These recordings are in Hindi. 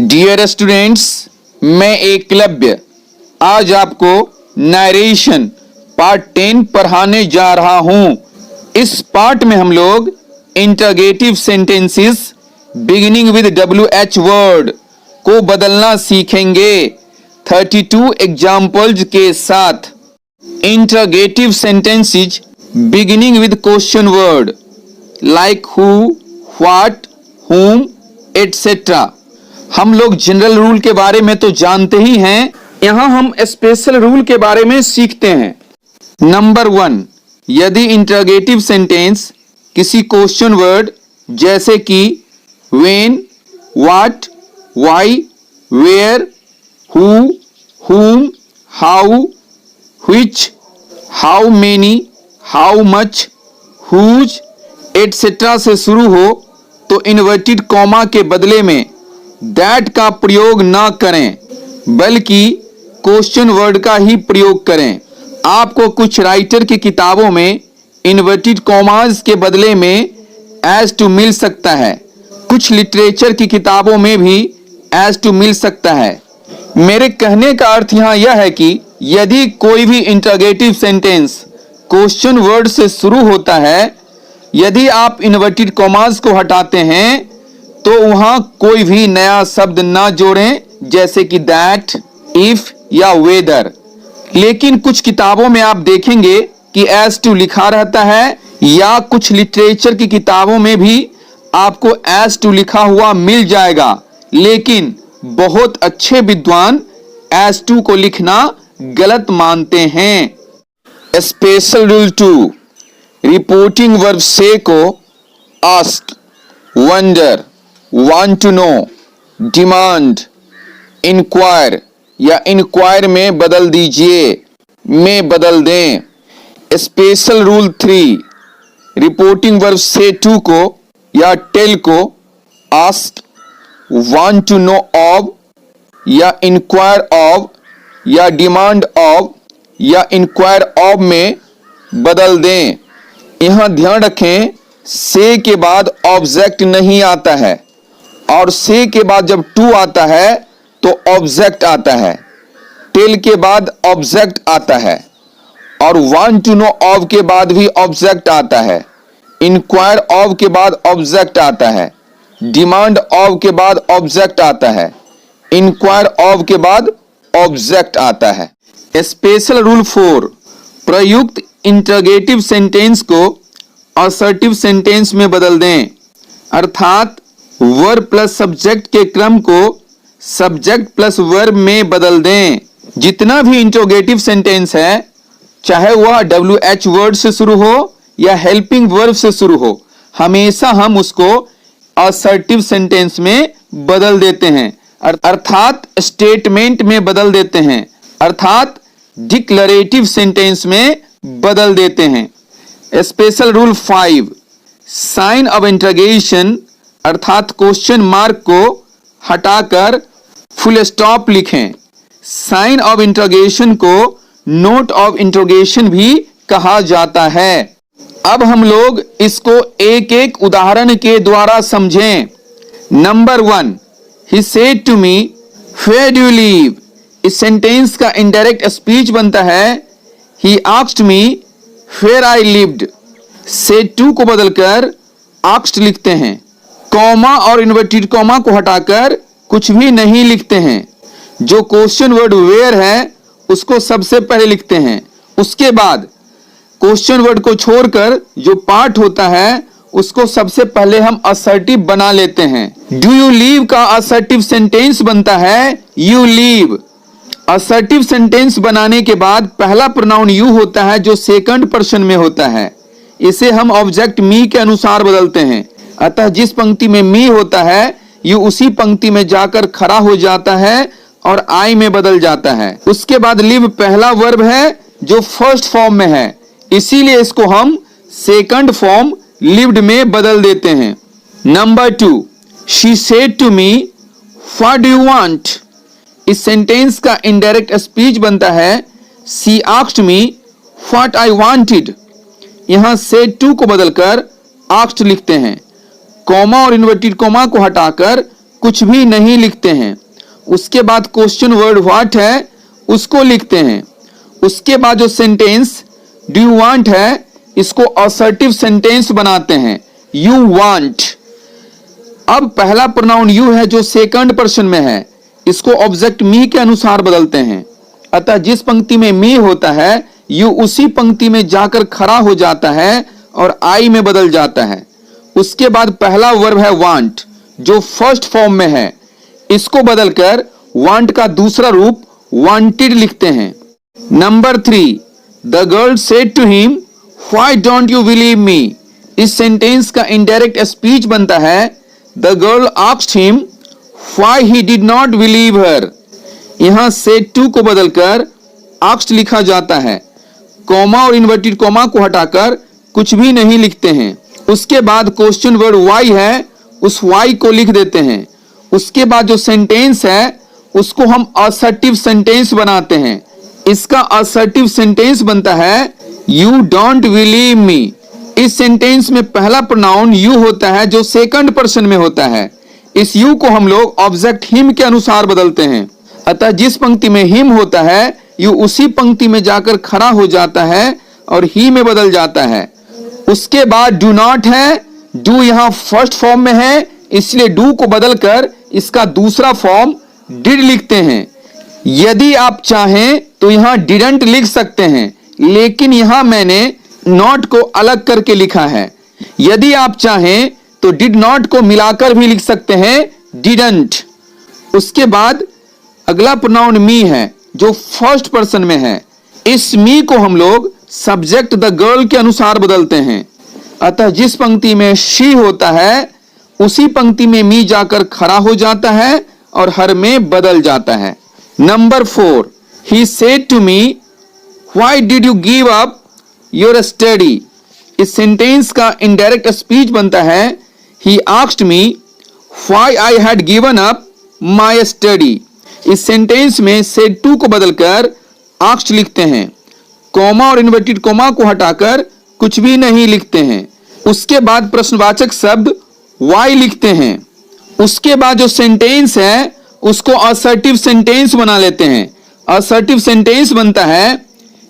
डियर स्टूडेंट्स, मैं एकलव्य आज आपको नरेशन पार्ट 10 पढ़ाने जा रहा हूं। इस पार्ट में हम लोग interrogative sentences beginning with WH word को बदलना सीखेंगे 32 एग्जाम्पल्स के साथ। Interrogative sentences beginning with question word like who, what, whom, etc. हम लोग जनरल रूल के बारे में तो जानते ही हैं, यहां हम स्पेशल रूल के बारे में सीखते हैं। नंबर 1, यदि इंटरगेटिव सेंटेंस किसी क्वेश्चन वर्ड जैसे कि when, what, why, where, who, whom, how, which, how many, how much, whose, etc. से शुरू हो तो इन्वर्टेड कॉमा के बदले में दैट का प्रयोग ना करें, बल्कि क्वेश्चन वर्ड का ही प्रयोग करें। आपको कुछ राइटर की किताबों में इन्वर्टेड कॉमास के बदले में एज टू मिल सकता है, कुछ लिटरेचर की किताबों में भी एज टू मिल सकता है। मेरे कहने का अर्थ यहाँ यह है कि यदि कोई भी इंटरगेटिव सेंटेंस क्वेश्चन वर्ड से शुरू होता है, यदि आप इन्वर्टेड कॉमास को हटाते हैं तो वहां कोई भी नया शब्द ना जोड़ें, जैसे कि दैट, इफ या वेदर। लेकिन कुछ किताबों में आप देखेंगे कि एज टू लिखा रहता है, या कुछ लिटरेचर की किताबों में भी आपको एज टू लिखा हुआ मिल जाएगा। लेकिन बहुत अच्छे विद्वान एज टू को लिखना गलत मानते हैं। स्पेशल रूल 2, रिपोर्टिंग वर्ब से को ask, wonder, want to know, demand, inquire या इंक्वायर में बदल दीजिए, में बदल दें। स्पेशल रूल 3, रिपोर्टिंग वर्ब से टू को या टेल को ask, want to know of या इंक्वायर ऑफ या डिमांड ऑफ या इंक्वायर ऑफ में बदल दें। यहां ध्यान रखें, से के बाद ऑब्जेक्ट नहीं आता है, और से के बाद जब टू आता है तो ऑब्जेक्ट आता है। टेल के बाद ऑब्जेक्ट आता है, और वांट टू नो ऑफ के बाद भी ऑब्जेक्ट आता है। इंक्वायर ऑफ के बाद ऑब्जेक्ट आता है। डिमांड ऑफ के बाद ऑब्जेक्ट आता है। इंक्वायर ऑफ के बाद ऑब्जेक्ट आता है। स्पेशल रूल 4, प्रयुक्त इंटरगेटिव सेंटेंस को असर्टिव सेंटेंस में बदल दें, अर्थात वर्ब प्लस सब्जेक्ट के क्रम को सब्जेक्ट प्लस वर्ब में बदल दें। जितना भी इंटरगेटिव सेंटेंस है, चाहे वह WH वर्ड से शुरू हो या हेल्पिंग वर्ब से शुरू हो, हमेशा हम उसको असर्टिव सेंटेंस में बदल देते हैं, अर्थात स्टेटमेंट में बदल देते हैं, अर्थात डिक्लरेटिव सेंटेंस में बदल देते हैं। Special rule 5, sign of interrogation अर्थात क्वेश्चन मार्क को हटाकर फुल स्टॉप लिखें। साइन ऑफ इंटरगेशन को नोट ऑफ इंटरगेशन भी कहा जाता है। अब हम लोग इसको एक एक उदाहरण के द्वारा समझें। Number 1, he said to me where do you live. इस सेंटेंस का इनडायरेक्ट स्पीच बनता है he asked me where I lived. Said to को बदलकर आस्क्ड लिखते हैं। कॉमा और इन्वर्टेड कॉमा को हटाकर कुछ भी नहीं लिखते हैं। जो क्वेश्चन वर्ड वेयर है उसको सबसे पहले लिखते हैं। उसके बाद क्वेश्चन वर्ड को छोड़कर जो पार्ट होता है उसको सबसे पहले हम असर्टिव बना लेते हैं। डू यू लीव का असर्टिव सेंटेंस बनता है यू लीव। असर्टिव सेंटेंस बनाने के बाद पहला प्रोनाउन यू होता है जो सेकंड पर्सन में होता है। इसे हम ऑब्जेक्ट मी के अनुसार बदलते हैं। अतः जिस पंक्ति में मी होता है यू उसी पंक्ति में जाकर खड़ा हो जाता है और आई में बदल जाता है। उसके बाद लिव पहला वर्ब है जो फर्स्ट फॉर्म में है, इसीलिए इसको हम सेकंड फॉर्म लिव्ड में बदल देते हैं। Number 2, she said to me what do you want. इस सेंटेंस का इनडायरेक्ट स्पीच बनता है she asked me what I wanted. यहां सेड टू को बदलकर आस्क्ड लिखते हैं। कॉमा और इन्वर्टेड कॉमा को हटाकर कुछ भी नहीं लिखते हैं। उसके बाद क्वेश्चन वर्ड व्हाट है उसको लिखते हैं। उसके बाद जो सेंटेंस डू यू वांट है इसको असर्टिव सेंटेंस बनाते हैं, यू वांट। अब पहला प्रोनाउन यू है जो सेकंड पर्सन में है, इसको ऑब्जेक्ट मी के अनुसार बदलते हैं। अतः जिस पंक्ति में मी होता है यू उसी पंक्ति में जाकर खड़ा हो जाता है और आई में बदल जाता है। उसके बाद पहला वर्ब है वांट जो फर्स्ट फॉर्म में है, इसको बदलकर वांट का दूसरा रूप वांटेड लिखते हैं। Number 3, the girl said to him why don't you believe me. इस सेंटेंस का इनडायरेक्ट स्पीच बनता है the girl asked him why he did not believe her. यहां सेड टू को बदलकर आस्क्ड लिखा जाता है, कॉमा और इन्वर्टेड कॉमा को हटाकर कुछ भी नहीं लिखते हैं। उसके बाद क्वेश्चन वर्ड वाई है उस वाई को लिख देते हैं। उसके बाद जो सेंटेंस है उसको हम असर्टिव सेंटेंस बनाते हैं। इसका असर्टिव सेंटेंस बनता है यू डोंट बिलीव मी। इस सेंटेंस में पहला प्रोनाउन यू होता है जो सेकंड पर्सन में होता है। इस यू को हम लोग ऑब्जेक्ट हिम के अनुसार बदलते हैं। अतः जिस पंक्ति में हिम होता है यू उसी पंक्ति में जाकर खड़ा हो जाता है और ही में बदल जाता है। उसके बाद डू नॉट है, डू यहां फर्स्ट फॉर्म में है इसलिए डू को बदलकर इसका दूसरा फॉर्म डिड लिखते हैं। यदि आप चाहें तो यहां डिडंट लिख सकते हैं, लेकिन यहां मैंने नॉट को अलग करके लिखा है। यदि आप चाहें तो डिड नॉट को मिलाकर भी लिख सकते हैं डिडंट। उसके बाद अगला प्रोनाउन मी है जो फर्स्ट पर्सन में है। इस मी को हम लोग सब्जेक्ट द गर्ल के अनुसार बदलते हैं। अतः जिस पंक्ति में शी होता है उसी पंक्ति में मी जाकर खड़ा हो जाता है और हर में बदल जाता है। Number 4, he said to me why did you give up your study. इस सेंटेंस का इनडायरेक्ट स्पीच बनता है he asked me why I had given up my study. इस सेंटेंस में सेड टू को बदलकर आस्क्ड लिखते हैं, कॉमा और इन्वर्टेड कॉमा को हटाकर कुछ भी नहीं लिखते हैं। उसके बाद प्रश्नवाचक शब्द वाई लिखते हैं। उसके बाद जो सेंटेंस है उसको असर्टिव सेंटेंस बना लेते हैं। असर्टिव सेंटेंस बनता है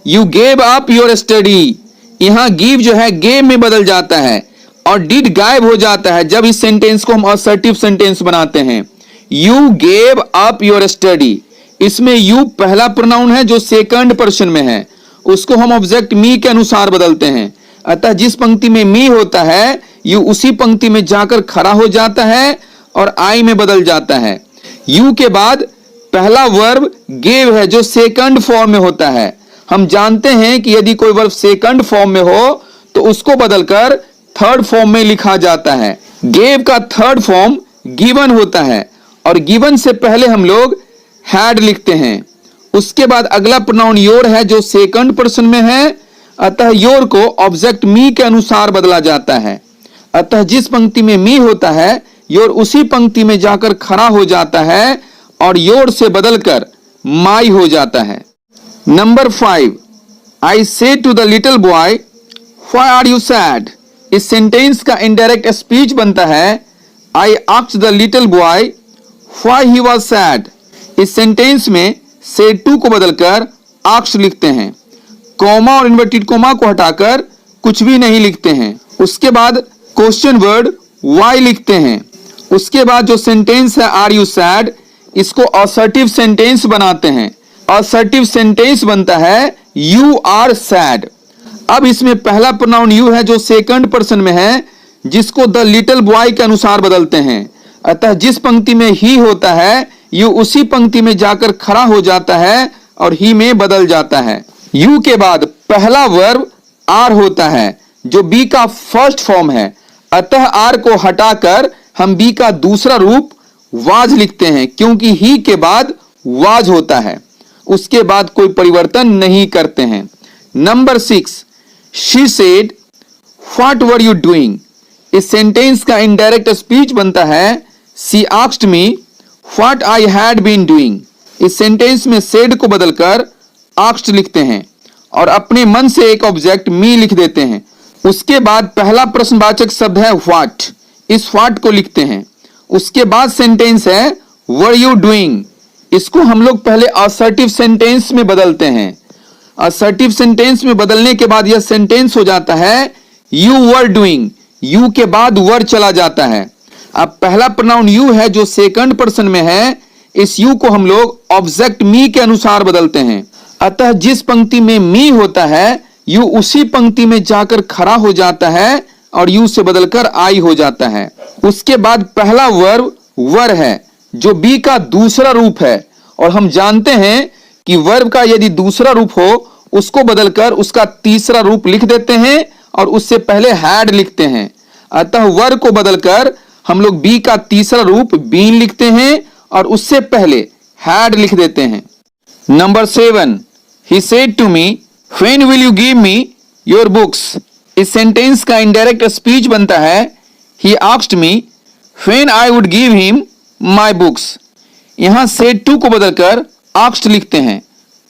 you gave up your study. यहां गिव जो है गेव में बदल जाता है और डिड गायब हो जाता है जब इस सेंटेंस को हम असर्टिव सेंटेंस बनाते हैं। You gave up your study, इसमें यू पहला प्रोनाउन है जो सेकंड पर्सन में है, उसको हम ऑब्जेक्ट मी के अनुसार बदलते हैं। अतः जिस पंक्ति में मी होता है यू उसी पंक्ति में जाकर खड़ा हो जाता है और आई में बदल जाता है। यू के बाद पहला वर्ब गेव है जो सेकंड फॉर्म में होता है। हम जानते हैं कि यदि कोई वर्ब सेकंड फॉर्म में हो तो उसको बदलकर थर्ड फॉर्म में लिखा जाता है। गेव का थर्ड फॉर्म गिवन होता है और गिवन से पहले हम लोग हैड लिखते हैं। उसके बाद अगला प्रोनाउन योर है जो सेकंड पर्सन में है, अतः योर को ऑब्जेक्ट मी के अनुसार बदला जाता है। अतः जिस पंक्ति में मी होता है योर उसी पंक्ति में जाकर खड़ा हो जाता है और योर से बदलकर माई हो जाता है। Number 5, I said to the little boy why are you sad. इस सेंटेंस का इनडायरेक्ट स्पीच बनता है I asked the little boy why he was sad. इस सेंटेंस में सेड टू को बदलकर आस्क्ड लिखते हैं, कॉमा और इन्वर्टेड कॉमा को हटाकर कुछ भी नहीं लिखते हैं। उसके बाद क्वेश्चन वर्ड वाई लिखते हैं। उसके बाद जो सेंटेंस है आर यू सैड, इसको असर्टिव सेंटेंस बनाते हैं। असर्टिव सेंटेंस बनता है यू आर सैड। अब इसमें पहला प्रोनाउन यू है जो सेकंड पर्सन में है, जिसको द लिटिल बॉय के अनुसार बदलते हैं। अतः जिस पंक्ति में ही होता है यू उसी पंक्ति में जाकर खड़ा हो जाता है और ही में बदल जाता है। यू के बाद पहला वर्ब आर होता है जो बी का फर्स्ट फॉर्म है, अतः आर को हटाकर हम बी का दूसरा रूप वाज लिखते हैं क्योंकि ही के बाद वाज होता है। उसके बाद कोई परिवर्तन नहीं करते हैं। Number 6, she said what were you doing. इस सेंटेंस का इनडायरेक्ट स्पीच बनता है she asked me what I had been doing. इस सेंटेंस में सेड को बदलकर आस्क्ड लिखते हैं और अपने मन से एक ऑब्जेक्ट मी लिख देते हैं। उसके बाद पहला प्रश्नवाचक शब्द है व्हाट। इस व्हाट को लिखते हैं। उसके बाद सेंटेंस है वर यू डूइंग। इसको हम लोग पहले असर्टिव सेंटेंस में बदलते हैं। असर्टिव सेंटेंस में बदलने के बाद यह सेंटेंस हो जाता है यू वर डूइंग। यू के बाद वर चला जाता है। अब पहला प्रोनाउन यू है जो सेकंड पर्सन में है, इस यू को हम लोग ऑब्जेक्ट मी के अनुसार बदलते हैं। अतः जिस पंक्ति में मी होता है यू उसी पंक्ति में जाकर खड़ा हो जाता है और यू से बदलकर आई हो जाता है। उसके बाद पहला वर्ब वर है जो बी का दूसरा रूप है, और हम जानते हैं कि वर्ब का यदि दूसरा रूप हो उसको बदलकर उसका तीसरा रूप लिख देते हैं और उससे पहले हैड लिखते हैं। अतः वर्ब को बदलकर हम लोग बी का तीसरा रूप बीन लिखते हैं और उससे पहले हैड लिख देते हैं। Number 7, he said to me when will you give me your books. इस सेंटेंस का इनडायरेक्ट स्पीच बनता है he asked me when I would give him my books. यहां सेड टू को बदलकर आस्क्ड लिखते हैं,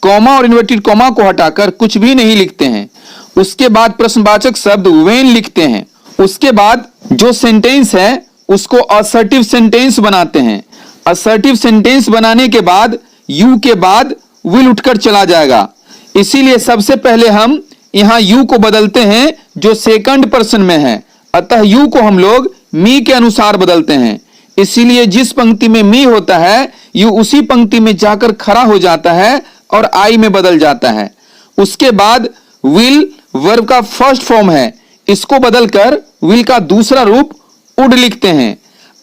कॉमा और इन्वर्टेड कॉमा को हटाकर कुछ भी नहीं लिखते हैं। उसके बाद प्रश्नवाचक शब्द व्हेन लिखते हैं। उसके बाद जो सेंटेंस है उसको असर्टिव सेंटेंस बनाते हैं। असर्टिव सेंटेंस बनाने के बाद यू के बाद विल उठकर चला जाएगा, इसीलिए सबसे पहले हम यहां यू को बदलते हैं जो सेकंड पर्सन में है। अतः यू को हम लोग मी के अनुसार बदलते हैं, इसीलिए जिस पंक्ति में मी होता है यू उसी पंक्ति में जाकर खड़ा हो जाता है और आई में बदल जाता है। उसके बाद विल वर्ब का फर्स्ट फॉर्म है, इसको बदलकर विल का दूसरा रूप उड लिखते हैं।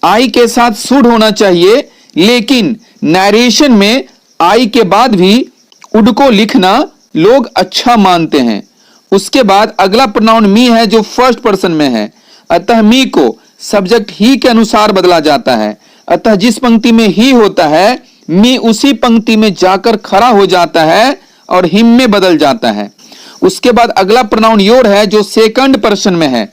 आई के साथ शुड होना चाहिए, लेकिन नरेशन में आई के बाद भी उड को लिखना लोग अच्छा मानते हैं। उसके बाद अगला प्रोनाउन मी है जो फर्स्ट पर्सन में है, अतः मी को सब्जेक्ट ही के अनुसार बदला जाता है। अतः जिस पंक्ति में ही होता है मी उसी पंक्ति में जाकर खड़ा हो जाता है और हिम में बदल जाता है। उसके बाद अगला प्रोनाउन योर है जो सेकंड पर्सन में है,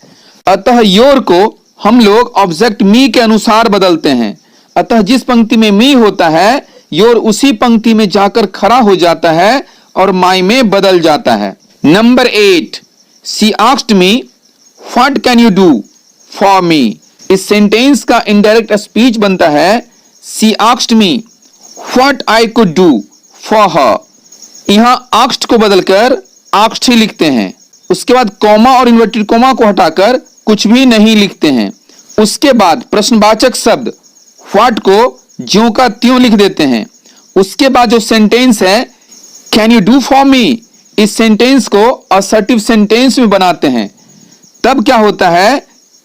अतः योर को हम लोग ऑब्जेक्ट मी के अनुसार बदलते हैं। अतः जिस पंक्ति में मी होता है योर उसी पंक्ति में जाकर खड़ा हो जाता है और माई में बदल जाता है। Number 8, she asked me what can you do for me. इस सेंटेंस का इनडायरेक्ट स्पीच बनता है she asked me what I could do for her. यहां आस्क्ड को बदलकर आस्क्ड ही लिखते हैं। उसके बाद कॉमा और इन्वर्टेड कॉमा को हटाकर कुछ भी नहीं लिखते हैं। उसके बाद प्रश्नवाचक शब्द व्हाट को ज्यों का त्यों लिख देते हैं। उसके बाद जो सेंटेंस है can you do for me, इस सेंटेंस को असर्टिव सेंटेंस में बनाते हैं। तब क्या होता है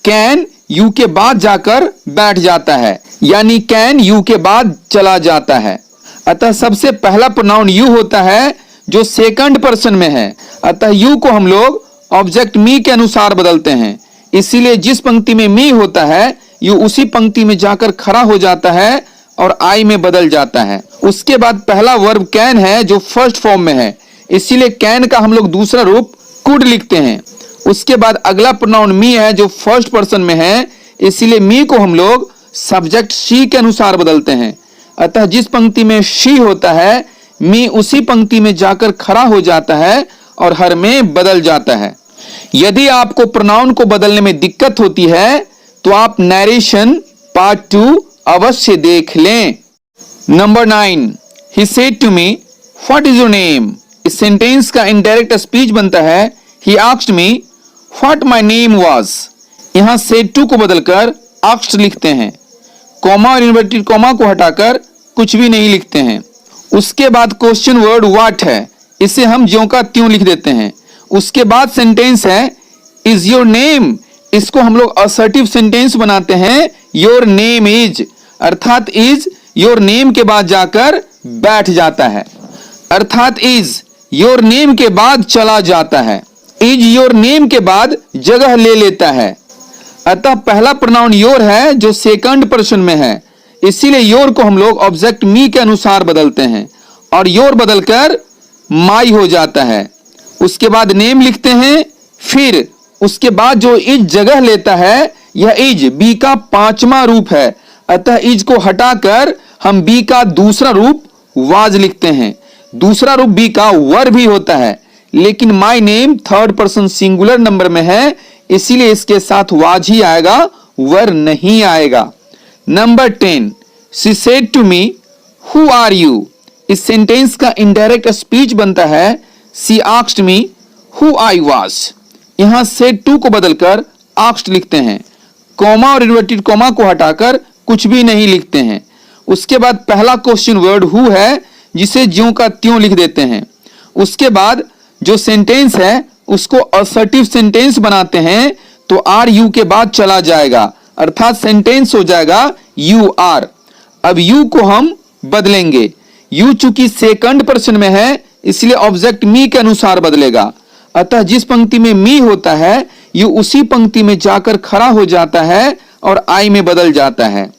कैन यू के बाद जाकर बैठ जाता है, यानी कैन यू के बाद चला जाता है। अतः सबसे पहला प्रोनाउन यू होता है जो सेकंड पर्सन में है, अतः यू को हम लोग ऑब्जेक्ट मी के अनुसार बदलते हैं। इसीलिए जिस पंक्ति में मी होता है यू उसी पंक्ति में जाकर खड़ा हो जाता है और आई में बदल जाता है। उसके बाद पहला वर्ब कैन है जो फर्स्ट फॉर्म में है, इसीलिए कैन का हम लोग दूसरा रूप कुड लिखते हैं। उसके बाद अगला प्रोनाउन मी है जो फर्स्ट पर्सन में है, इसीलिए मी को हम लोग सब्जेक्ट शी के अनुसार बदलते हैं। अतः जिस पंक्ति में शी होता है मी उसी पंक्ति में जाकर खड़ा हो जाता है और हर में बदल जाता है। यदि आपको प्रोनाउन को बदलने में दिक्कत होती है तो आप नरेशन पार्ट 2 अवश्य देख लें। Number 9, he said to me what is your name. इस सेंटेंस का इनडायरेक्ट स्पीच बनता है he asked me what my name was. यहां सेड टू को बदलकर आस्क्ड लिखते हैं, कॉमा और इन्वर्टेड कॉमा को हटाकर कुछ भी नहीं लिखते हैं। उसके बाद क्वेश्चन वर्ड व्हाट है, इसे हम ज्यों का त्यों लिख देते हैं। उसके बाद सेंटेंस है इज योर नेम, इसको हम लोग असर्टिव सेंटेंस बनाते हैं योर नेम इज, अर्थात इज योर नेम के बाद जाकर बैठ जाता है, अर्थात इज योर नेम के बाद चला जाता है, इज योर नेम के बाद जगह ले लेता है। अतः पहला प्रोनाउन योर है जो सेकंड पर्सन में है, इसीलिए योर को हम लोग ऑब्जेक्ट मी के अनुसार बदलते हैं और योर बदलकर माई हो जाता है। उसके बाद नेम लिखते हैं, फिर उसके बाद जो इज जगह लेता है यह इज बी का पांचवा रूप है, अतः इज को हटाकर हम बी का दूसरा रूप वाज लिखते हैं। दूसरा रूप बी का वर भी होता है, लेकिन my name third person singular number में है, इसीलिए इसके साथ वाज ही आएगा, वर नहीं आएगा। Number 10, she said to me who are you. इस सेंटेंस का इनडायरेक्ट स्पीच बनता है she asked me who I was. यहां सेड टू को बदलकर आस्क्ड लिखते हैं, कॉमा और इन्वर्टेड कॉमा को हटाकर कुछ भी नहीं लिखते हैं। उसके बाद पहला क्वेश्चन वर्ड हु है जिसे ज्यों का त्यों लिख देते हैं। उसके बाद जो सेंटेंस है उसको असर्टिव सेंटेंस बनाते हैं, तो आर यू के बाद चला जाएगा, अर्थात सेंटेंस हो जाएगा यू आर। अब यू को हम बदलेंगे, यू चूंकि सेकंड पर्सन में है इसलिए ऑब्जेक्ट मी के अनुसार बदलेगा। अतः जिस पंक्ति में मी होता है यू उसी पंक्ति में जाकर खड़ा हो जाता है और आई में बदल जाता है।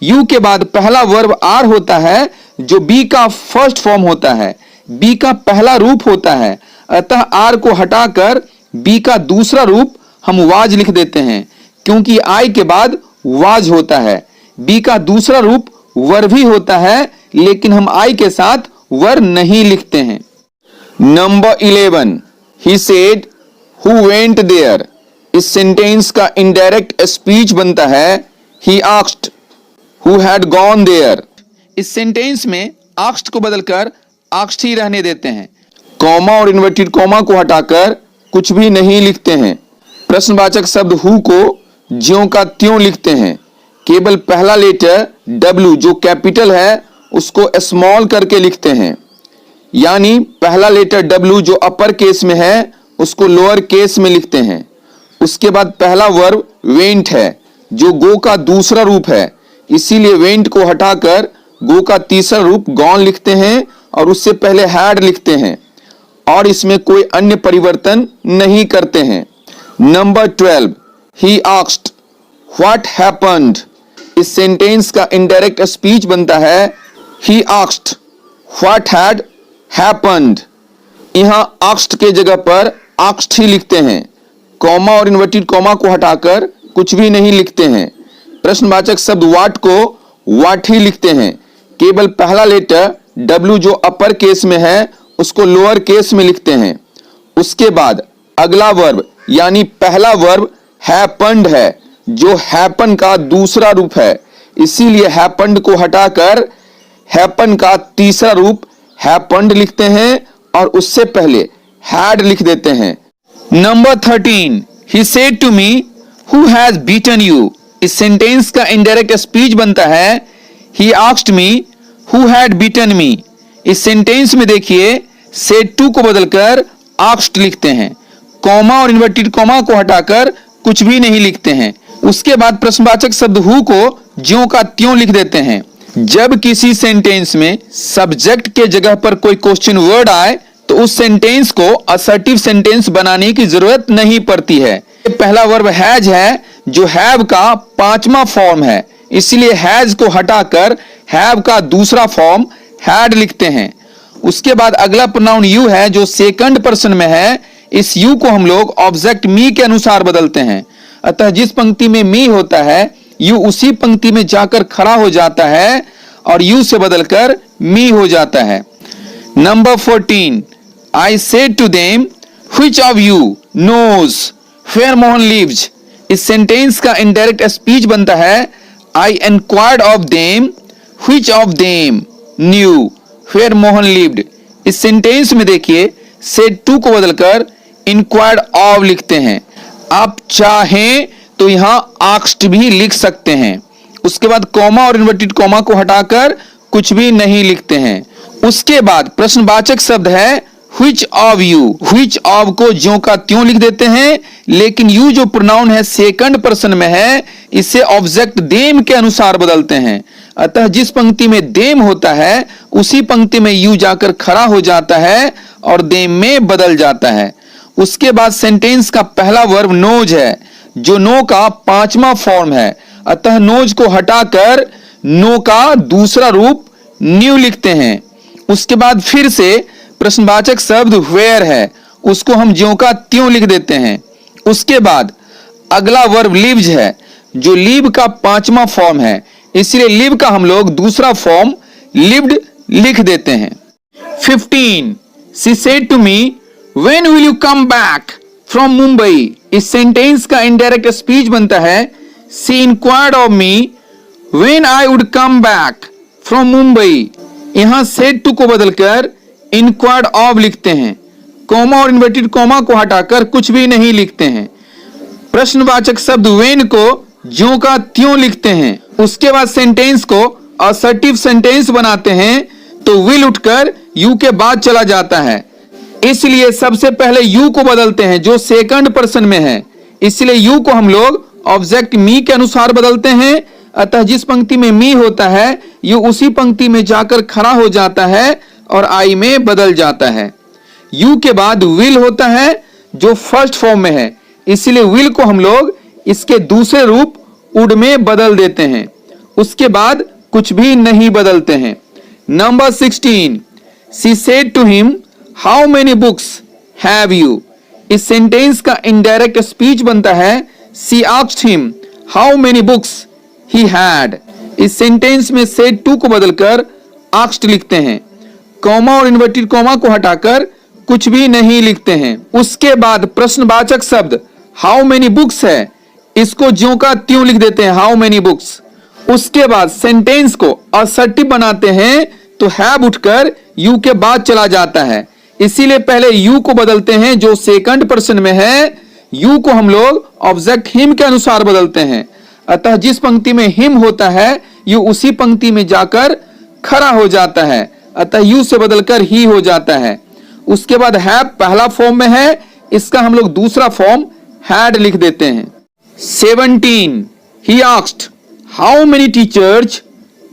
यू के बाद पहला वर्ब आर होता है जो बी का फर्स्ट फॉर्म होता है, बी का पहला रूप होता है। अतः आर को हटाकर बी का दूसरा रूप हम वाज लिख देते हैं, क्योंकि आई के बाद वाज होता है। बी का दूसरा रूप वर भी होता है, लेकिन हम आई के साथ वर नहीं लिखते हैं। Number 11, he said who went there. इस सेंटेंस का इनडायरेक्ट स्पीच बनता है he asked who had gone there. इस सेंटेंस में आस्क्ड को बदलकर आस्क्ड ही रहने देते हैं, कॉमा और इन्वर्टेड कॉमा को हटाकर कुछ भी नहीं लिखते हैं। प्रश्नवाचक शब्द हु को ज्यों का त्यों लिखते हैं, केवल पहला लेटर डब्ल्यू जो कैपिटल है उसको स्मॉल करके लिखते हैं, यानी पहला लेटर डब्ल्यू जो अपर केस में है उसको लोअर केस में लिखते हैं। उसके बाद पहला वर्ब वेंट है जो गो का दूसरा रूप है, इसीलिए वेंट को हटाकर गो का तीसरा रूप गॉन लिखते हैं और उससे पहले हैड लिखते हैं और इसमें कोई अन्य परिवर्तन नहीं करते हैं। Number 12, he asked what happened. इस सेंटेंस का इनडायरेक्ट स्पीच बनता है he asked what had happened. यहां आस्क्ड के जगह पर आस्क्ड ही लिखते हैं, कॉमा और इन्वर्टेड कॉमा को हटाकर कुछ भी नहीं लिखते हैं। प्रश्नवाचक शब्द व्हाट को व्हाट ही लिखते हैं, केवल पहला लेटर डब्ल्यू जो अपर केस में है उसको लोअर केस में लिखते हैं। उसके बाद अगला वर्ब यानी पहला वर्ब हैपेंड है जो हैपन का दूसरा रूप है, इसीलिए हैपेंड को हटाकर हैपन का तीसरा रूप हैपेंड लिखते हैं और उससे पहले हैड लिख देते हैं। Number 13, he said to me who has beaten you. इस सेंटेंस का इनडायरेक्ट स्पीच बनता है he asked me who had beaten me. इस सेंटेंस में देखिए सेड टू को बदलकर आस्क्ड लिखते हैं, कॉमा और इन्वर्टेड कॉमा को हटाकर कुछ भी नहीं लिखते हैं। उसके बाद प्रश्नवाचक शब्द हु को ज्यों का त्यों लिख देते हैं। जब किसी सेंटेंस में सब्जेक्ट के जगह पर कोई क्वेश्चन वर्ड आए तो उस सेंटेंस को असर्टिव सेंटेंस बनाने की जरूरत नहीं पड़ती है। पहला वर्ब हैज है जो हैव का पांचवा फॉर्म है, इसलिए हैज को हटाकर हैव का दूसरा फॉर्म हैड लिखते हैं। उसके बाद अगला प्रोनाउन यू है जो सेकंड पर्सन में है, इस यू को हम लोग ऑब्जेक्ट मी के अनुसार बदलते हैं। अतः जिस पंक्ति में मी होता है यू उसी पंक्ति में जाकर खड़ा हो जाता है और यू से बदलकर मी हो जाता है। Number 14, I said to them which of you knows where Mohan lives. इस सेंटेंस का इनडायरेक्ट स्पीच बनता है I inquired of them which of them knew where Mohan lived. इस सेंटेंस में देखिए सेड टू को बदलकर इंक्वायर्ड ऑफ लिखते हैं। आप चाहें तो यहां आस्क्ड भी लिख सकते हैं। उसके बाद कॉमा और इन्वर्टेड कॉमा को हटाकर कुछ भी नहीं लिखते हैं। उसके बाद प्रश्नवाचक शब्द है which of you. Which of को ज्यों का त्यों लिख देते हैं, लेकिन यू जो प्रोनाउन है सेकंड पर्सन में है इसे ऑब्जेक्ट देम के अनुसार बदलते हैं। अतः जिस पंक्ति में देम होता है उसी पंक्ति में यू जाकर खड़ा हो जाता है और देम में बदल जाता है। उसके बाद सेंटेंस का पहला वर्ब नोज है जो नो का पांचवा फॉर्म है, अतः नोज को हटाकर नो का दूसरा रूप न्यू लिखते हैं। उसके बाद फिर से प्रश्नवाचक शब्द वेयर है, उसको हम ज्यों का त्यों लिख देते हैं। उसके बाद अगला वर्ब लिव्स है जो लिव का पांचवा फॉर्म है, इसलिए लिव का हम लोग दूसरा फॉर्म लिव्ड लिख देते हैं। 15, she said to me when will you come back from Mumbai. इस सेंटेंस का इनडायरेक्ट स्पीच बनता है she inquired of me When I would come back from Mumbai, यहां said to को बदलकर inquired of लिखते हैं। कॉमा और इन्वर्टेड कॉमा को हटाकर कुछ भी नहीं लिखते हैं। प्रश्नवाचक शब्द when को ज्यों का त्यों लिखते हैं। उसके बाद सेंटेंस को असर्टिव सेंटेंस बनाते हैं तो will उठकर you के बाद चला जाता है, इसलिए सबसे पहले you को बदलते हैं जो सेकंड पर्सन में है, इसलिए you को हम लोग ऑब्जेक्ट मी के अनुसार बदलते हैं। अतः जिस पंक्ति में मी होता है you उसी पंक्ति में जाकर खड़ा हो जाता है और I में बदल जाता है। you के बाद will होता है जो फर्स्ट फॉर्म में है, इसलिए will को हम लोग इसके दूसरे रूप would में बदल देते हैं। उसके बाद कुछ भी नहीं बदलते हैं। Number 16, she said to him, how many books have you? इस सेंटेंस का इनडायरेक्ट स्पीच बनता है she asked him how many books he had। इस सेंटेंस में said to को बदलकर asked लिखते हैं। कॉमा और इन्वर्टेड कॉमा को हटाकर कुछ भी नहीं लिखते हैं। उसके बाद प्रश्नवाचक शब्द how many books है, इसको ज्यों का त्यों लिख देते हैं how many books। उसके बाद सेंटेंस को असर्टिव बनाते हैं तो हैव उठकर यू के बाद चला जाता है, इसीलिए पहले यू को बदलते हैं जो सेकंड पर्सन में है। यू को हम लोग ऑब्जेक्ट हिम के अनुसार बदलते हैं। अतः जिस पंक्ति में हिम होता है यू उसी पंक्ति में जाकर खड़ा हो जाता है, अतः यू से बदलकर ही हो जाता है। उसके बाद हैव पहला फॉर्म में है, इसका हम लोग दूसरा फॉर्म हैड लिख देते हैं। 17, he asked how many teachers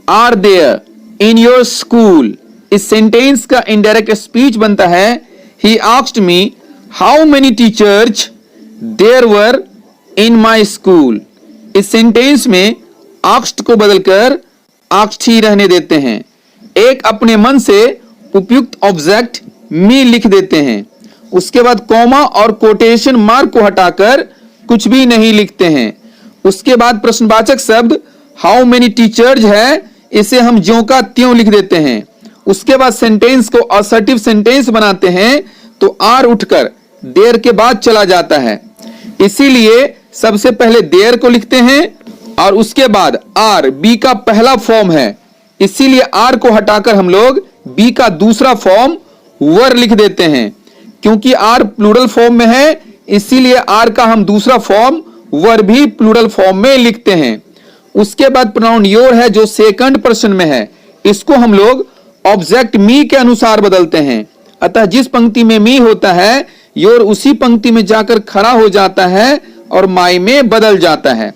are there in your school। इस सेंटेंस का इनडायरेक्ट स्पीच बनता है he asked me how many teachers there were in my school। इस सेंटेंस में asked को बदलकर asked ही रहने देते हैं। एक अपने मन से उपयुक्त ऑब्जेक्ट मी लिख देते हैं। उसके बाद कॉमा और कोटेशन मार्क को हटाकर कुछ भी नहीं लिखते हैं। उसके बाद प्रश्नवाचक शब्द हाउ मेनी टीचर्स है, इसे हम ज्यों का त्यों लिख देते हैं। उसके बाद सेंटेंस को असर्टिव सेंटेंस बनाते हैं तो आर उठकर देर के बाद चला जाता है, इसीलिए सबसे पहले देर को लिखते हैं और उसके बाद आर बी का पहला फॉर्म है, इसीलिए आर को हटाकर हम लोग बी का दूसरा फॉर्म वर लिख देते हैं। क्योंकि आर प्लूरल फॉर्म में है इसीलिए आर का हम दूसरा फॉर्म वर भी प्लूरल फॉर्म में लिखते हैं। उसके बाद प्रोनाउन योर है जो सेकंड पर्सन में है, इसको हम लोग ऑब्जेक्ट मी के अनुसार बदलते हैं। अतः जिस पंक्ति में मी होता है योर उसी पंक्ति में जाकर खड़ा हो जाता है और माई में बदल जाता है।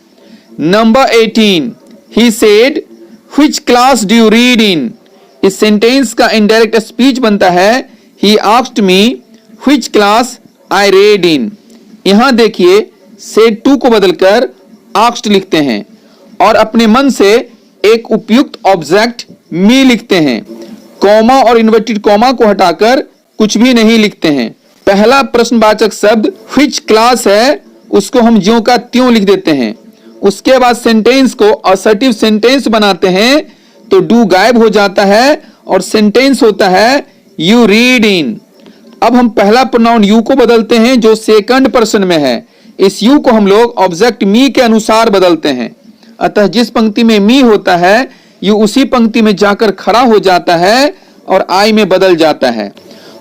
Number 18, he said which class do you read in। इस सेंटेंस का इनडायरेक्ट स्पीच बनता है he asked me which class I read in। यहां देखिए said to को बदलकर asked लिखते हैं और अपने मन से एक उपयुक्त ऑब्जेक्ट मी लिखते हैं। कॉमा और इन्वर्टेड कॉमा को हटाकर कुछ भी नहीं लिखते हैं। पहला प्रश्नवाचक शब्द which क्लास है उसको हम ज्यों का त्यों लिख देते हैं। उसके बाद सेंटेंस को असर्टिव सेंटेंस बनाते हैं तो डू गायब हो जाता है और सेंटेंस होता है यू रीड इन। अब हम पहला प्रोनाउन यू को बदलते हैं जो सेकंड पर्सन में है, इस यू को हम लोग ऑब्जेक्ट मी के अनुसार बदलते हैं। अतः जिस पंक्ति में मी होता है यू उसी पंक्ति में जाकर खड़ा हो जाता है और आई में बदल जाता है।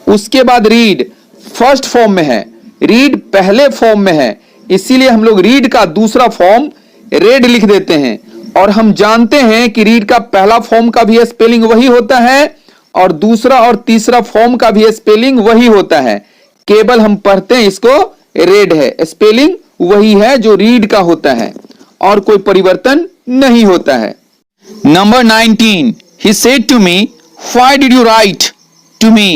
उसके बाद रीड फर्स्ट फॉर्म में है, रीड पहले फॉर्म में है, इसीलिए हम लोग रीड का दूसरा फॉर्म रेड लिख देते हैं। और हम जानते हैं कि रीड का पहला फॉर्म का भी स्पेलिंग वही होता है और दूसरा और तीसरा फॉर्म का भी स्पेलिंग वही होता है, केवल हम पढ़ते हैं इसको रेड है, स्पेलिंग वही है जो रीड का होता है और कोई परिवर्तन नहीं होता है। Number 19, he said to me why did you write to me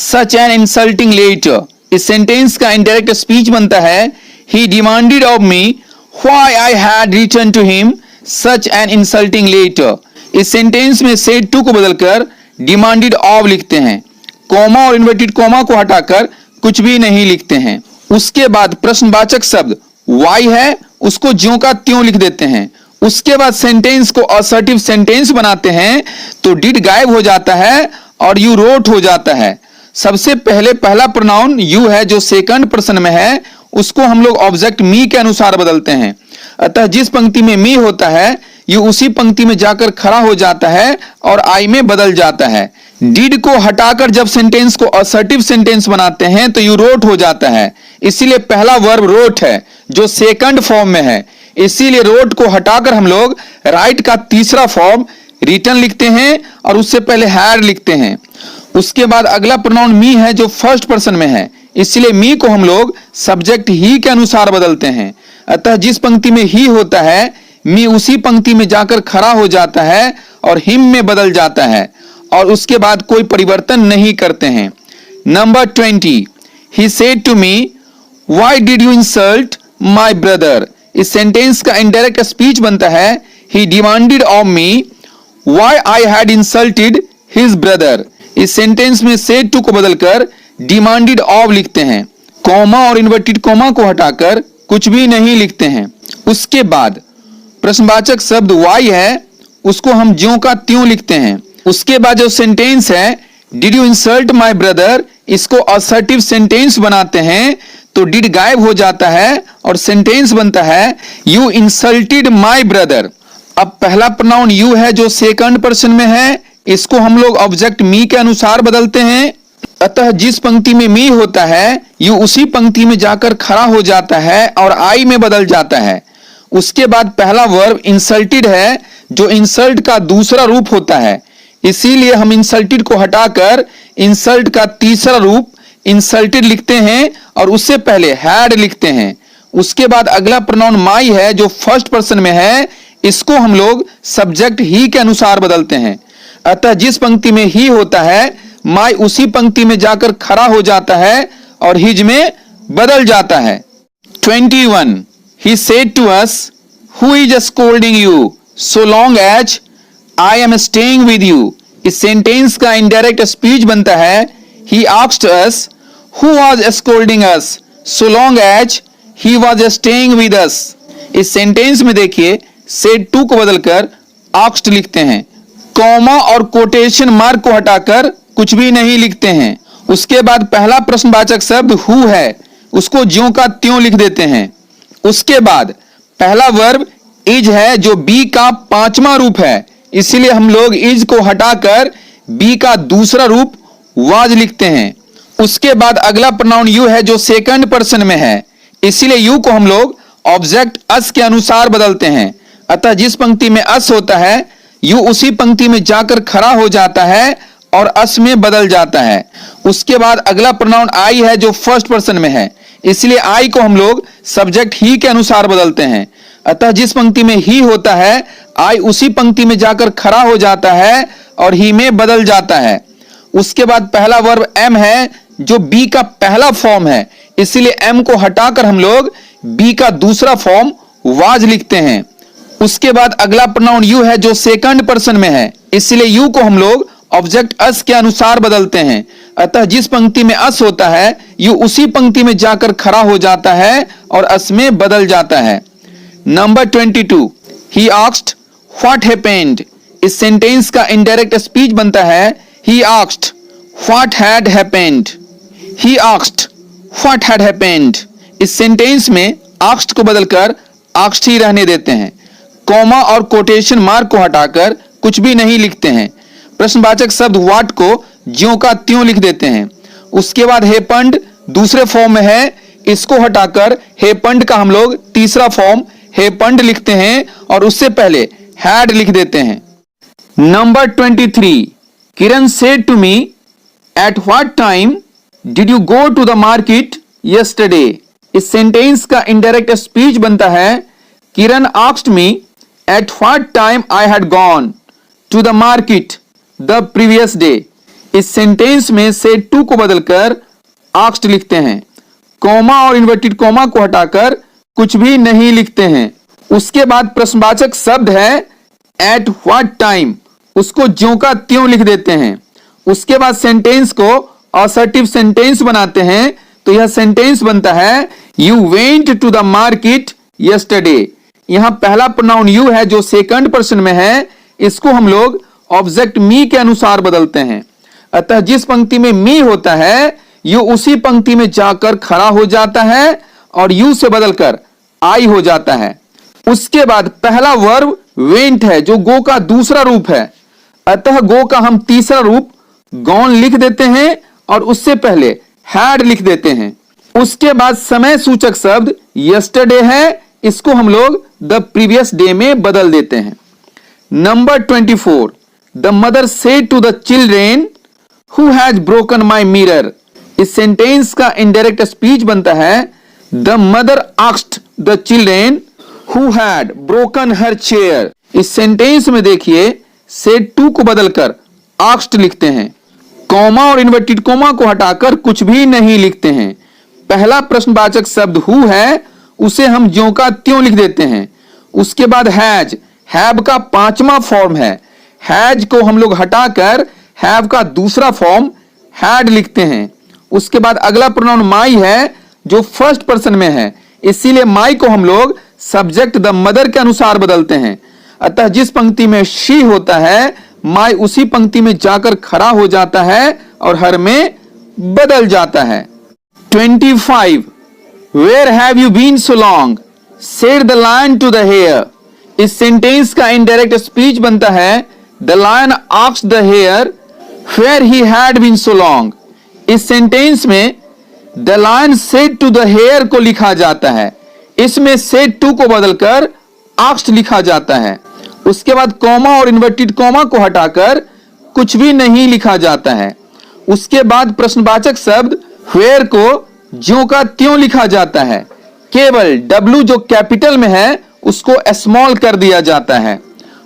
such an insulting letter। इस सेंटेंस का इनडायरेक्ट स्पीच बनता है he demanded of me why I had written to him such an insulting letter। इस सेंटेंस में said to को बदलकर demanded of लिखते हैं। कॉमा और इन्वर्टेड कॉमा को हटाकर कुछ भी नहीं लिखते हैं। उसके बाद प्रश्नवाचक शब्द why है उसको ज्यों का त्यों लिख देते हैं। उसके बाद सेंटेंस को असर्टिव सेंटेंस बनाते हैं तो डिड गायब हो जाता है और यू रोट हो जाता है। सबसे पहले पहला प्रोनाउन यू है जो सेकंड पर्सन में है, उसको हम लोग ऑब्जेक्ट मी के अनुसार बदलते हैं। अतः जिस पंक्ति में मी होता है यू उसी पंक्ति में जाकर खड़ा हो जाता है और आई में बदल जाता है। डिड को हटाकर जब सेंटेंस को असर्टिव सेंटेंस बनाते हैं तो यू रोट हो जाता है, इसीलिए पहला वर्ब रोट है जो सेकंड फॉर्म में है। इसीलिए रोट को हटाकर हम लोग राइट का तीसरा फॉर्म रिटन लिखते हैं और उससे पहले हैड लिखते हैं। उसके बाद अगला प्रोनाउन मी है जो फर्स्ट पर्सन में है, इसलिए मी को हम लोग सब्जेक्ट ही के अनुसार बदलते हैं। अतः जिस पंक्ति में ही होता है मी उसी पंक्ति में जाकर खड़ा हो जाता है और हिम में बदल जाता है और उसके बाद कोई परिवर्तन नहीं करते हैं। Number 20, he said to me why did you insult my brother. इस सेंटेंस का इनडायरेक्ट स्पीच बनता है he demanded of me why I had insulted his brother. इस सेंटेंस में सेड टू को बदलकर डिमांडेड ऑफ लिखते हैं, कॉमा और इन्वर्टेड कॉमा को हटाकर कुछ भी नहीं लिखते हैं। उसके बाद प्रश्नवाचक शब्द वाई है उसको हम ज्यों का त्यों लिखते हैं। उसके बाद जो सेंटेंस है did you insult my brother, इसको असर्टिव सेंटेंस बनाते हैं तो डिड गायब हो जाता है और सेंटेंस बनता है यू इंसल्टेड माई ब्रदर। अब पहला प्रोनाउन यू है जो सेकंड पर्सन में है, इसको हम लोग ऑब्जेक्ट मी के अनुसार बदलते हैं। अतः जिस पंक्ति में मी होता है यू उसी पंक्ति में जाकर खड़ा हो जाता है और आई में बदल जाता है। उसके बाद पहला वर्ब इंसल्टेड है जो इंसल्ट का दूसरा रूप होता है, इसीलिए हम इंसल्टेड को हटाकर इंसल्ट का तीसरा रूप इंसल्टेड लिखते हैं और उससे पहले हैड लिखते हैं। उसके बाद अगला प्रोनाउन माई है जो फर्स्ट पर्सन में है, इसको हम लोग सब्जेक्ट ही के अनुसार बदलते हैं। अतः जिस पंक्ति में ही होता है माई उसी पंक्ति में जाकर खड़ा हो जाता है और हिज में बदल जाता है। 21, he said to us who is scolding you so long as I am staying with you। इस सेंटेंस का इनडायरेक्ट स्पीच बनता है he asked us who was scolding us so long as he was staying with us। इस सेंटेंस में देखिए said to को बदलकर asked लिखते हैं, कॉमा और कोटेशन मार्क को हटाकर कुछ भी नहीं लिखते हैं। उसके बाद पहला प्रश्नवाचक शब्द हु है उसको ज्यों का त्यों लिख देते हैं। उसके बाद पहला वर्ब इज है जो बी का पांचवा रूप है, इसीलिए हम लोग इज को हटाकर बी का दूसरा रूप वाज लिखते हैं। उसके बाद अगला प्रोनाउन यू है जो सेकंड पर्सन में है, इसीलिए यू को हम लोग ऑब्जेक्ट अस के अनुसार बदलते हैं। अतः जिस पंक्ति में अस होता है यू उसी पंक्ति में जाकर खड़ा हो जाता है और अस में बदल जाता है। उसके बाद अगला प्रोनाउन आई है जो फर्स्ट पर्सन में है, इसलिए आई को हम लोग सब्जेक्ट ही के अनुसार बदलते हैं। अतः जिस पंक्ति में ही होता है आई उसी पंक्ति में जाकर खड़ा हो जाता है और ही में बदल जाता है। उसके बाद पहला वर्ब एम है जो बी का पहला फॉर्म है, इसलिए एम को हटाकर हम लोग बी का दूसरा फॉर्म वाज लिखते हैं। उसके बाद अगला प्रोनाउन यू है जो सेकंड पर्सन में है, इसलिए यू को हम लोग ऑब्जेक्ट अस के अनुसार बदलते हैं। अतः जिस पंक्ति में अस होता है यू उसी पंक्ति में जाकर खड़ा हो जाता है और अस में बदल जाता है। Number 22, he asked what happened. इस सेंटेंस का इनडायरेक्ट स्पीच बनता है he asked what had happened. He asked what had happened. इस सेंटेंस में आस्क्ड को बदलकर आस्क्ड ही रहने देते हैं, कॉमा और कोटेशन मार्क को हटाकर कुछ भी नहीं लिखते हैं। प्रश्नवाचक शब्द व्हाट को ज्यों का त्यों लिख देते हैं। उसके बाद हैपेंड दूसरे फॉर्म में है, इसको हटाकर हैपेंड का हम लोग तीसरा फॉर्म हैपेंड लिखते हैं और उससे पहले हैड लिख देते हैं। Number 23, Kiran said to me at what time did you go to the market yesterday. इस सेंटेंस का इनडायरेक्ट स्पीच बनता है Kiran asked me at what time I had gone to the market the previous day. इस सेंटेंस में सेड टू को बदलकर आस्क्ड लिखते हैं, कॉमा और इन्वर्टेड कॉमा को हटाकर कुछ भी नहीं लिखते हैं। उसके बाद प्रश्नवाचक शब्द है एट व्हाट टाइम, उसको ज्यों का त्यों लिख देते हैं। उसके बाद सेंटेंस को असर्टिव सेंटेंस बनाते हैं, तो यह सेंटेंस बनता है you went to the market yesterday. यहां पहला प्रोनाउन यू है जो सेकंड पर्सन में है, इसको हम लोग ऑब्जेक्ट मी के अनुसार बदलते हैं। अतः जिस पंक्ति में मी होता है यू उसी पंक्ति में जाकर खड़ा हो जाता है और यू से बदलकर आई हो जाता है। उसके बाद पहला वर्ब वेंट है जो गो का दूसरा रूप है, अतः गो का हम तीसरा रूप गॉन लिख देते हैं और उससे पहले हैड लिख देते हैं। उसके बाद समय सूचक शब्द यस्टरडे है, इसको हम लोग द प्रीवियस डे में बदल देते हैं। Number 24, the mother said to the children who has broken my mirror. इस सेंटेंस का इनडायरेक्ट स्पीच बनता है the mother asked the children who had broken her chair. इस सेंटेंस में देखिए सेड टू को बदलकर आस्क्ड लिखते हैं, कॉमा और इन्वर्टेड कॉमा को हटाकर कुछ भी नहीं लिखते हैं। पहला प्रश्नवाचक शब्द हु है उसे हम ज्यों का त्यों लिख देते हैं। उसके बाद हैज, हैव का 5वां फॉर्म है, हैज को हम लोग हटाकर हैव का दूसरा फॉर्म हैड लिखते हैं। उसके बाद अगला प्रोनाउन माई है जो फर्स्ट पर्सन में है, इसीलिए माई को हम लोग सब्जेक्ट द मदर के अनुसार बदलते हैं। अतः जिस पंक्ति में शी होता है माई उसी पंक्ति में जाकर खड़ा हो जाता है और हर में बदल जाता है। 25, where have you been so long said the lion to the hare. इस सेंटेंस का इनडायरेक्ट स्पीच बनता है the lion asked the hare where he had been so long. इस सेंटेंस में the lion said to the hare को लिखा जाता है, इसमें सेड टू को बदलकर आस्क्ड लिखा जाता है। उसके बाद कॉमा और इन्वर्टेड कॉमा को हटाकर कुछ भी नहीं लिखा जाता है। उसके बाद प्रश्नवाचक शब्द वेयर को ज्यों का त्यों लिखा जाता है, केवल W जो कैपिटल में है उसको स्मॉल कर दिया जाता है।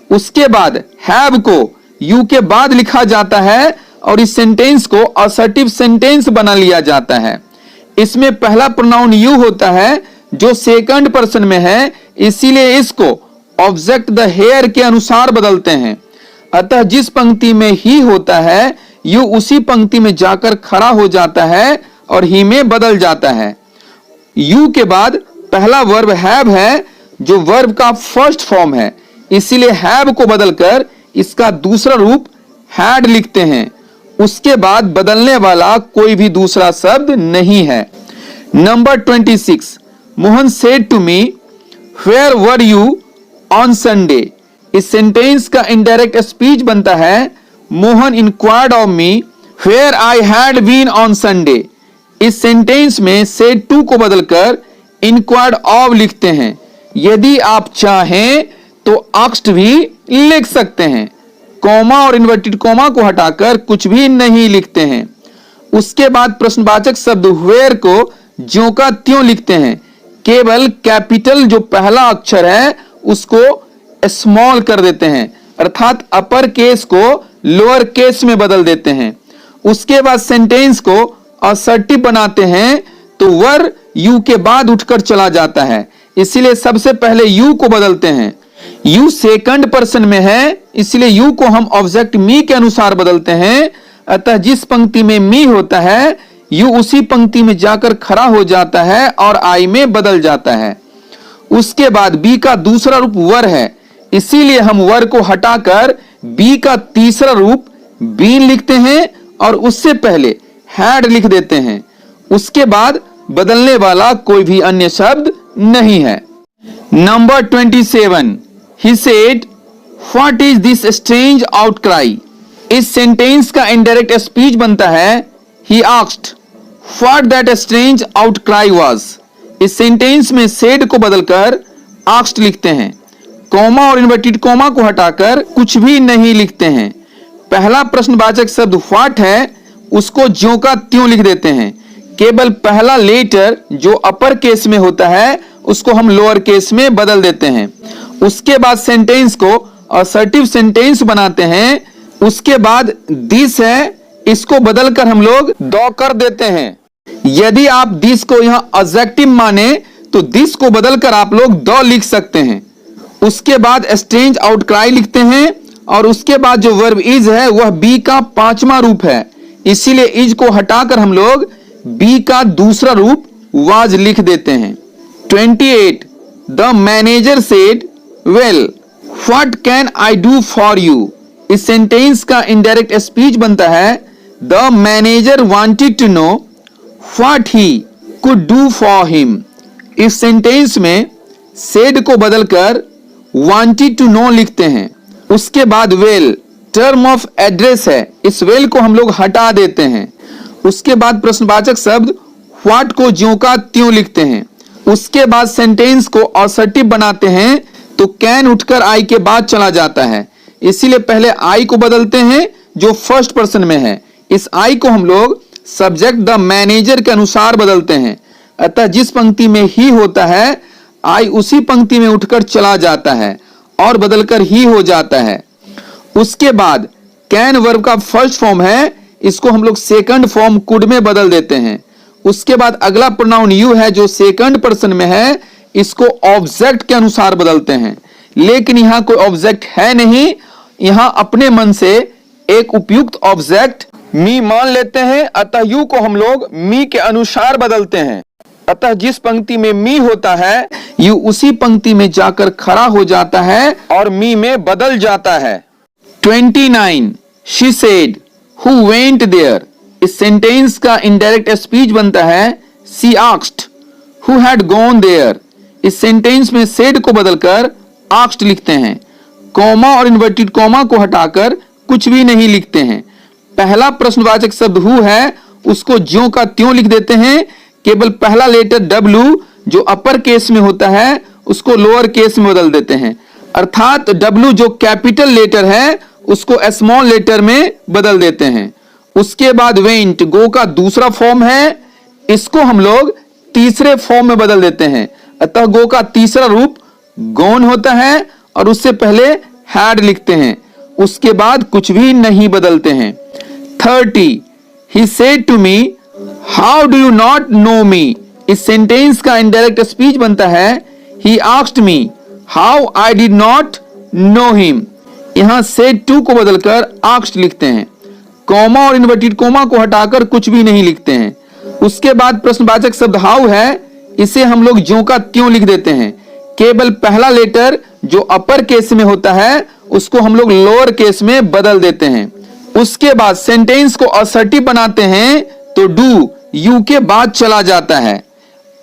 उसके बाद हैव को यू के बाद लिखा जाता है और इस सेंटेंस को असर्टिव सेंटेंस बना लिया जाता है। इसमें पहला प्रोनाउन यू होता है जो सेकंड पर्सन में है, इसीलिए इसको ऑब्जेक्ट द हेयर के अनुसार बदलते हैं। अतः जिस पंक्ति में ही होता है यू उसी पंक्ति में जाकर खड़ा हो जाता है और ही में बदल जाता है। यू के बाद पहला वर्ब हैव है जो वर्ब का फर्स्ट फॉर्म है, इसीलिए हैव को बदलकर इसका दूसरा रूप हैड लिखते हैं। उसके बाद बदलने वाला कोई भी दूसरा शब्द नहीं है। Number 26, Mohan said to me where were you on Sunday. इस सेंटेंस का इनडायरेक्ट स्पीच बनता है Mohan inquired of me where I had been on Sunday. इस सेंटेंस में सेड टू को बदलकर इंक्वायर्ड ऑफ लिखते हैं। यदि आप चाहें तो आस्क्ड भी लिख सकते हैं। कॉमा और इन्वर्टेड कॉमा को हटाकर कुछ भी नहीं लिखते हैं। उसके बाद प्रश्नवाचक शब्द वेयर को ज्यों का त्यों लिखते हैं, केवल कैपिटल जो पहला अक्षर है उसको स्मॉल कर देते हैं, अर्थात अपर केस को लोअर केस में बदल देते हैं। उसके बाद सेंटेंस को असर्टिव बनाते हैं तो वर यू के बाद उठकर चला जाता है, इसीलिए सबसे पहले यू को बदलते हैं। यू सेकंड पर्सन में है, इसलिए यू को हम ऑब्जेक्ट मी के अनुसार बदलते हैं। अतः जिस पंक्ति में मी होता है यू उसी पंक्ति में जाकर खड़ा हो जाता है और आई में बदल जाता है। उसके बाद बी का दूसरा रूप वर है, इसीलिए हम वर को हटाकर बी का तीसरा रूप बीन लिखते हैं और उससे पहले हैड लिख देते हैं। उसके बाद बदलने वाला कोई भी अन्य शब्द नहीं है। Number 27, he said, what is this strange outcry? इस सेंटेंस का इनडायरेक्ट स्पीच बनता है he asked what that strange outcry was। इस सेंटेंस में said को बदलकर asked लिखते हैं। कॉमा और इन्वर्टेड कॉमा को हटाकर कुछ भी नहीं लिखते हैं। पहला प्रश्नवाचक शब्द what है उसको ज्यों का त्यों लिख देते हैं, केवल पहला लेटर जो अपर केस में होता है उसको हम लोअर केस में बदल देते हैं। उसके बाद सेंटेंस को असर्टिव सेंटेंस बनाते हैं। उसके बाद दिस है, इसको बदलकर हम लोग द कर देते हैं। यदि आप दिस को यहां एडजेक्टिव माने तो दिस को बदलकर आप लोग द लिख सकते हैं। उसके बाद स्ट्रेंज आउटक्राई लिखते हैं और उसके बाद जो वर्ब इज है वह बी का 5वां रूप है, इसीलिए इज को हटाकर हम लोग बी का दूसरा रूप वाज लिख देते हैं। 28, the manager said well what can I do for you. इस सेंटेंस का इनडायरेक्ट स्पीच बनता है the manager wanted to know what he could do for him. इस सेंटेंस में सेड को बदलकर वांटेड टू नो लिखते हैं। उसके बाद वेल टर्म ऑफ एड्रेस है, इस वेल को हम लोग हटा देते हैं। उसके बाद प्रश्नवाचक शब्द व्हाट को ज्यों का त्यों लिखते हैं। उसके बाद सेंटेंस को असर्टिव बनाते हैं, तो कैन उठकर आई के बाद चला जाता है, इसीलिए पहले आई को बदलते हैं जो फर्स्ट पर्सन में है। इस आई को हम लोग सब्जेक्ट द मैनेजर के अनुसार बदलते हैं, अतः जिस पंक्ति में ही होता है आई उसी पंक्ति में उठकर चला जाता है और बदलकर ही हो जाता है। उसके बाद कैन वर्ब का फर्स्ट फॉर्म है, इसको हम लोग सेकंड फॉर्म कुड में बदल देते हैं। उसके बाद अगला प्रोनाउन यू है जो सेकंड पर्सन में है, इसको ऑब्जेक्ट के अनुसार बदलते हैं, लेकिन यहां कोई ऑब्जेक्ट है नहीं, यहां अपने मन से एक उपयुक्त ऑब्जेक्ट मी मान लेते हैं, अतः यू को हम लोग मी के अनुसार बदलते हैं। अतः जिस पंक्ति में मी होता है यू उसी पंक्ति में जाकर खड़ा हो जाता है और मी में बदल जाता है। 29 she said who went there, इस सेंटेंस का इनडायरेक्ट स्पीच बनता है she asked who had gone there. इस सेंटेंस में सेड को बदलकर आस्क्ड लिखते हैं, कॉमा और इन्वर्टेड कॉमा को हटाकर कुछ भी नहीं लिखते हैं। पहला प्रश्नवाचक शब्द हु है उसको ज्यों का त्यों लिख देते हैं, केवल पहला लेटर डब्ल्यू जो अपर केस में होता है उसको लोअर केस में बदल देते हैं, अर्थात डब्ल्यू जो कैपिटल लेटर है उसको स्मॉल लेटर में बदल देते हैं। उसके बाद वेंट गो का दूसरा फॉर्म है, इसको हम लोग तीसरे फॉर्म में बदल देते हैं, अतः गो का तीसरा रूप गॉन होता है और उससे पहले हैड लिखते हैं। उसके बाद कुछ भी नहीं बदलते हैं। 30 he said to me how do you not know me, इस सेंटेंस का इनडायरेक्ट स्पीच बनता है he asked me how I did not know him. यहां सेड टू को बदलकर आस्क्ड लिखते हैं, कॉमा और इन्वर्टेड कॉमा को हटाकर कुछ भी नहीं लिखते हैं। उसके बाद प्रश्नवाचक शब्द हाउ है, इसे हम लोग ज्यों का त्यों लिख देते हैं, केवल पहला लेटर जो अपर केस में होता है उसको हम लोग लोअर केस में बदल देते हैं। उसके बाद सेंटेंस को असर्टिव बनाते हैं, तो डू यू के बाद चला जाता है।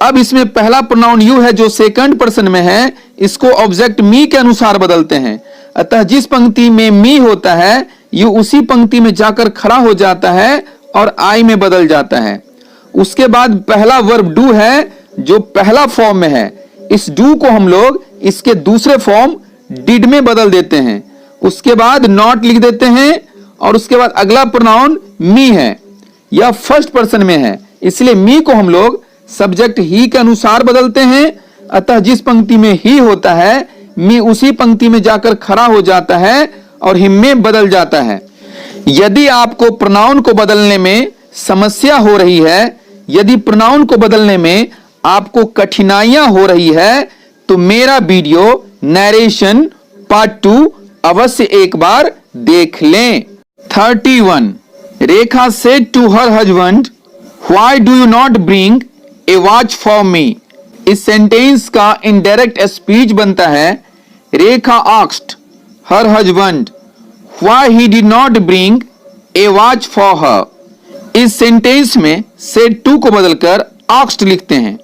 अब इसमें पहला प्रोनाउन यू है जो सेकंड पर्सन में है, इसको ऑब्जेक्ट मी के अनुसार बदलते हैं, अतः जिस पंक्ति में मी होता है यू उसी पंक्ति में जाकर खड़ा हो जाता है और आई में बदल जाता है। उसके बाद पहला वर्ब डू है जो पहला फॉर्म में है, इस डू को हम लोग इसके दूसरे फॉर्म डिड में बदल देते हैं। उसके बाद नॉट लिख देते हैं और उसके बाद अगला प्रोनाउन मी है, यह फर्स्ट पर्सन में है, इसलिए मी को हम लोग सब्जेक्ट ही के अनुसार बदलते हैं, अतः जिस पंक्ति में ही होता है मी उसी पंक्ति में जाकर खड़ा हो जाता है और हिम में बदल जाता है। यदि आपको प्रोनाउन को बदलने में समस्या हो रही है, यदि प्रोनाउन को बदलने में आपको कठिनाइयां हो रही है, तो मेरा वीडियो नरेशन पार्ट 2 अवश्य एक बार देख लें। 31 Rekha said to her husband why do you not bring a watch for me, इस सेंटेंस का इनडायरेक्ट स्पीच बनता है Rekha asked her husband why he did not bring a watch for her. इस सेंटेंस में सेड टू को बदलकर आस्क्ड लिखते हैं,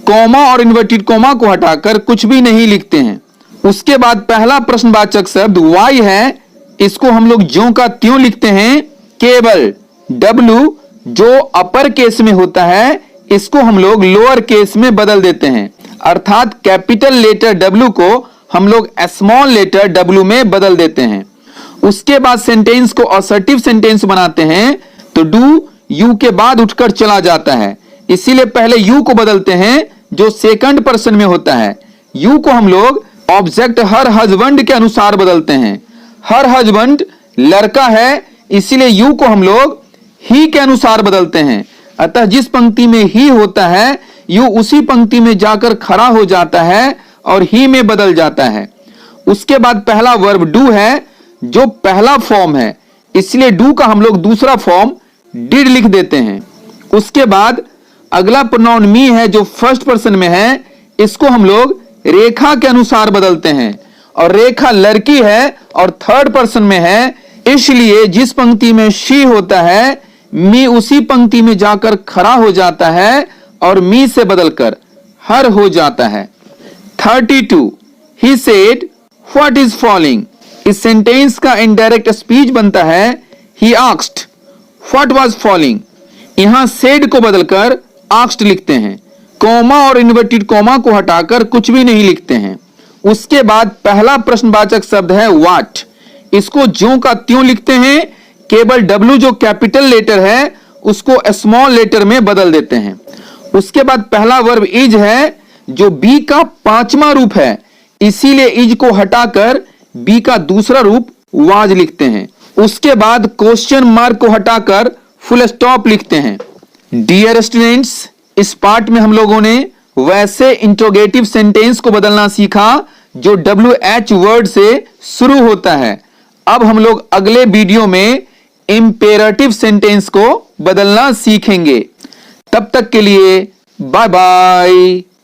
कॉमा और इन्वर्टेड कॉमा को हटाकर कुछ भी नहीं लिखते हैं। उसके बाद पहला प्रश्नवाचक शब्द वाई है, इसको हम लोग ज्यों का त्यों लिखते हैं, केवल डब्ल्यू जो अपर केस में होता है इसको हम लोग लोअर केस में बदल देते हैं, अर्थात कैपिटल लेटर डब्ल्यू को हम लोग स्मॉल लेटर डब्ल्यू में बदल देते हैं। उसके बाद सेंटेंस को असर्टिव सेंटेंस बनाते हैं, तो डू यू के बाद उठकर चला जाता है, इसीलिए पहले यू को बदलते हैं जो सेकंड पर्सन में होता है। यू को हम लोग ऑब्जेक्ट हर हस्बैंड के अनुसार बदलते हैं, हर हस्बैंड लड़का है, इसीलिए यू को हम लोग ही के अनुसार बदलते हैं, अतः जिस पंक्ति में ही होता है यू उसी पंक्ति में जाकर खड़ा हो जाता है और ही में बदल जाता है। उसके बाद पहला वर्ब डू है जो पहला फॉर्म है, इसलिए डू का हम लोग दूसरा फॉर्म डिड लिख देते हैं। उसके बाद अगला प्रोनाउन मी है जो फर्स्ट पर्सन में है, इसको हम लोग रेखा के अनुसार बदलते हैं, और रेखा लड़की है और थर्ड पर्सन में है, इसलिए जिस पंक्ति में शी होता है मी उसी पंक्ति में जाकर खड़ा हो जाता है और मी से बदलकर हर हो जाता है। 32 he said what is falling. इस सेंटेंस का इनडायरेक्ट स्पीच बनता है he asked what was falling. यहां सेड को बदलकर आस्क्ड लिखते हैं, कॉमा और इन्वर्टेड कॉमा को हटाकर कुछ भी नहीं लिखते हैं। उसके बाद पहला प्रश्नवाचक शब्द है व्हाट, इसको ज्यों का त्यों लिखते हैं, केवल W जो कैपिटल लेटर है उसको स्मॉल लेटर में बदल देते हैं। उसके बाद पहला वर्ब इज है जो बी का पांचवा रूप है, इसीलिए इज को हटाकर बी का दूसरा रूप वाज लिखते हैं। उसके बाद क्वेश्चन मार्क को हटाकर फुल स्टॉप लिखते हैं। डियर स्टूडेंट्स, इस पार्ट में हम लोगों ने वैसे इंट्रोगेटिव सेंटेंस को बदलना सीखा जो WH वर्ड से शुरू होता है। अब हम लोग अगले वीडियो में इंपेरेटिव सेंटेंस को बदलना सीखेंगे। तब तक के लिए बाय बाय।